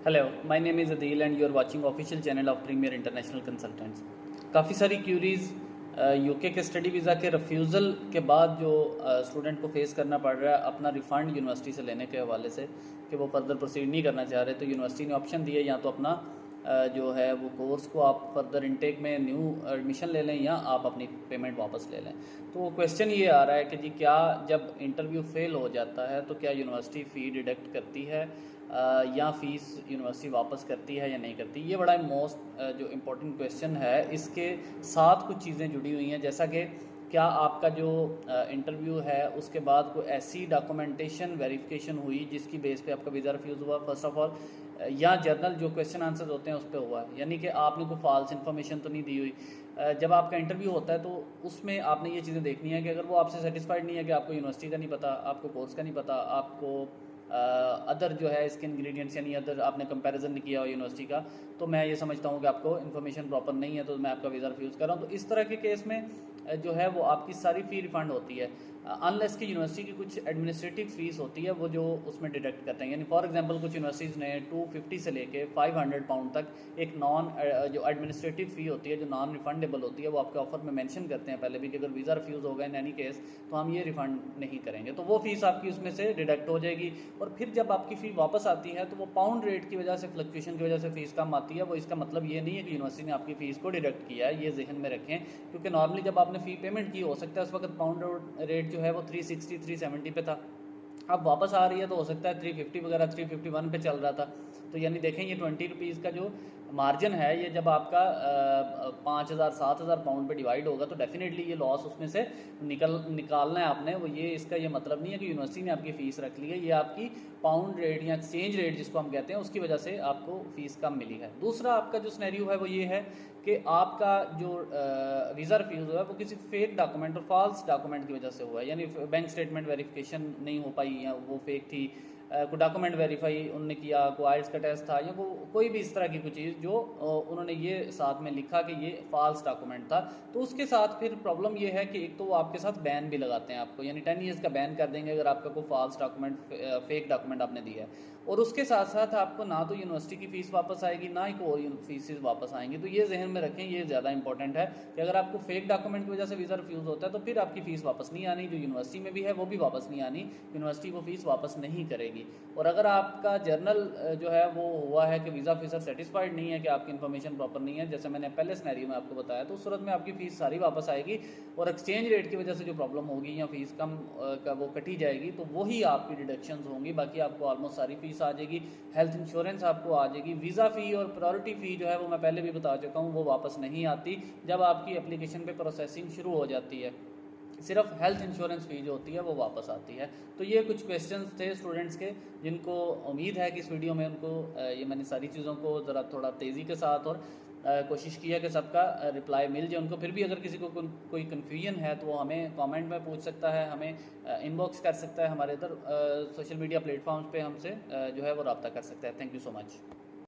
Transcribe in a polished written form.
Hello, my name is Adeel and you are watching official channel of Premier International Consultants. काफ़ी सारी queries UK के study visa के refusal के बाद जो स्टूडेंट को फेस करना पड़ रहा है अपना रिफ़ंड यूनिवर्सिटी से लेने के हवाले से कि वो फर्दर प्रोसीड नहीं करना चाह रहे, तो यूनिवर्सिटी ने ऑप्शन दिया या तो अपना जो है वो कोर्स को आप फर्दर इनटेक में न्यू एडमिशन ले लें या आप अपनी पेमेंट वापस ले लें। तो क्वेश्चन ये आ रहा है कि जी क्या जब इंटरव्यू फेल हो जाता है तो क्या यूनिवर्सिटी फ़ी डिडक्ट करती है या फ़ीस यूनिवर्सिटी वापस करती है या नहीं करती। ये बड़ा मोस्ट जो इम्पोर्टेंट क्वेश्चन है। इसके साथ कुछ चीज़ें जुड़ी हुई हैं, जैसा कि क्या आपका जो इंटरव्यू है उसके बाद कोई ऐसी डॉक्यूमेंटेशन वेरिफिकेशन हुई जिसकी बेस पे आपका वीज़ा रिफ्यूज़ हुआ फर्स्ट ऑफ ऑल, या जर्नल जो क्वेश्चन आंसर्स होते हैं उस पर हुआ है, यानी कि आपने कोई फॉल्स इन्फॉर्मेशन तो नहीं दी हुई। जब आपका इंटरव्यू होता है तो उसमें आपने ये चीज़ें देखनी है कि अगर वो आपसे सेटिस्फाइड नहीं है कि आपको यूनिवर्सिटी का नहीं पता, आपको कोर्स का नहीं पता, आपको अदर जो है इसके इंग्रेडिएंट्स यानी अदर आपने कंपैरिजन नहीं किया हो यूनिवर्सिटी का, तो मैं ये समझता हूँ कि आपको इन्फॉर्मेशन प्रॉपर नहीं है, तो मैं आपका वीज़ा रिफ्यूज़ कर रहा हूँ। तो इस तरह के केस में जो है वो आपकी सारी फ़ी रिफ़ंड होती है, अनलेस की यूनिवर्सिटी की कुछ एडमिनिस्ट्रेटिव फ़ीस होती है वो जो उसमें डिडक्ट करते हैं। यानी फॉर एग्जांपल कुछ यूनिवर्सिटीज़ ने 250 से लेके 500 पाउंड तक एक नॉन जो एडमिनिस्ट्रेटिव फ़ी होती है, जो नॉन रिफंडेबल होती है, वो आपके ऑफर में मेंशन करते हैं पहले भी कि अगर वीज़ा रिफ्यूज़ होगा इन एनी केस तो हम ये रिफ़ंड नहीं करेंगे, तो वो फ़ीस आपकी उसमें से डिडक्ट हो जाएगी। और फिर जब आपकी फ़ी वापस आती है तो वो पाउंड रेट की वजह से, फ्लक्चुएशन की वजह से फ़ीस कम आती है। वो इसका मतलब ये नहीं है कि यूनिवर्सिटी ने आपकी फ़ीस को डिडक्ट किया है, ये जहन में रखें, क्योंकि नॉर्मली जब आपने फ़ी पेमेंट की, हो सकता है उस वक्त पाउंड रेट जो है वो 360 370 पे था, अब वापस आ रही है तो हो सकता है 350 वगैरह 351 पे चल रहा था। तो यानी देखें ये 20 रुपीज़ का जो मार्जिन है, ये जब आपका 5,000 7,000 पाउंड पे डिवाइड होगा तो डेफिनेटली ये लॉस उसमें से निकालना है आपने। वो ये इसका ये मतलब नहीं है कि यूनिवर्सिटी ने आपकी फ़ीस रख ली है, ये आपकी पाउंड रेट या एक्सचेंज रेट जिसको हम कहते हैं उसकी वजह से आपको फ़ीस कम मिली है। दूसरा आपका जो सिनेरियो है वो ये है कि आपका जो वीज़ा रिफ्यूज़ हुआ है वो किसी फेक डॉक्यूमेंट और फॉल्स डॉक्यूमेंट की वजह से हुआ है, यानी बैंक स्टेटमेंट वेरिफिकेशन नहीं हो पाई या वो फेक थी, कोई डॉक्यूमेंट वेरीफाई उन्होंने किया, कोई आइल्स का टेस्ट था, या कोई भी इस तरह की कोई चीज़ जो उन्होंने ये साथ में लिखा कि ये फॉल्स डॉक्यूमेंट था, तो उसके साथ फिर प्रॉब्लम ये है कि एक तो वो आपके साथ बैन भी लगाते हैं आपको, यानी 10 ईयर्स का बैन कर देंगे अगर आपका कोई फॉल्स डॉक्यूमेंट फेक डॉक्यूमेंट आपने दिया है। और उसके साथ साथ आपको ना तो यूनिवर्सिटी की फ़ीस वापस आएगी, ना ही कोई फीसेस वापस आएंगी। तो ये जहन में रखें, ये ज़्यादा इंपॉर्टेंट है कि अगर आपको फेक डॉक्यूमेंट की वजह से वीज़ा रिफ्यूज़ होता है तो फिर आपकी फ़ीस वापस नहीं आनी, जो यूनिवर्सिटी में भी है वो भी वापस नहीं आनी, यूनिवर्सिटी वो फ़ीस वापस नहीं करेगी। और अगर आपका जर्नल जो है वो हुआ है कि वीज़ा ऑफिसर सेटिस्फाइड नहीं है कि आपकी इन्फॉर्मेशन प्रॉपर नहीं है, जैसे मैंने पहले सिनेरियो में आपको बताया, तो उस सूरत में आपकी फ़ीस सारी वापस आएगी और एक्सचेंज रेट की वजह से जो प्रॉब्लम होगी या फ़ीस कम का वो कटी जाएगी, तो वही आपकी डिडक्शंस होंगी, बाकी आपको ऑलमोस्ट सारी फ़ीस आ जाएगी। हेल्थ इंश्योरेंस आपको आ जाएगी। वीज़ा फ़ी और प्रायोरिटी फ़ी जो है वो मैं पहले भी बता चुका हूँ, वो वापस नहीं आती जब आपकी एप्लीकेशन पे प्रोसेसिंग शुरू हो जाती है। सिर्फ हेल्थ इंश्योरेंस फ़ी जो होती है वो वापस आती है। तो ये कुछ क्वेश्चंस थे स्टूडेंट्स के, जिनको उम्मीद है कि इस वीडियो में उनको ये मैंने सारी चीज़ों को ज़रा थोड़ा तेज़ी के साथ और कोशिश की है कि सबका रिप्लाई मिल जाए उनको। फिर भी अगर किसी को कोई कन्फ्यूजन है तो वो हमें कमेंट में पूछ सकता है, हमें इनबॉक्स कर सकता है, हमारे इधर सोशल मीडिया प्लेटफॉर्म्स पे हमसे जो है वो रब्ता कर सकता है। Thank you so much.